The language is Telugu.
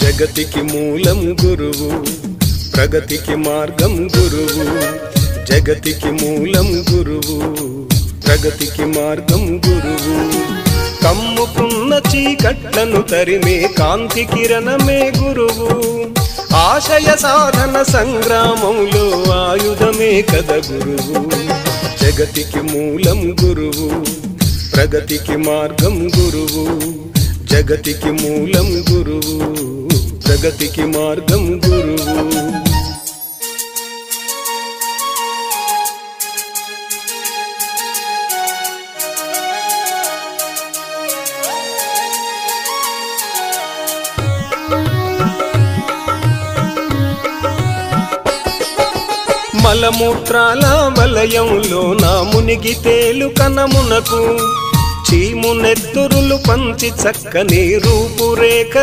జగతికి మూలం గురువు, ప్రగతికి మార్గం గురువు. జగతికి మూలం గురువు, ప్రగతికి మార్గం గురువు. కమ్ముకున్న చీకట్లను తరిమే కాంతి కిరణమే గురువు. ఆశయ సాధన సంగ్రామంలో ఆయుధమే కద గురువు. జగతికి మూలం గురువు, ప్రగతికి మార్గం గురువు. జగతికి మూలం గురువు, ప్రగతికి మార్గం గురువు. మలమూత్రాల వలయంలో నా మునిగి తేలు కనమునకు చీము నెత్తురులు పంచి చక్కని రూపురేఖ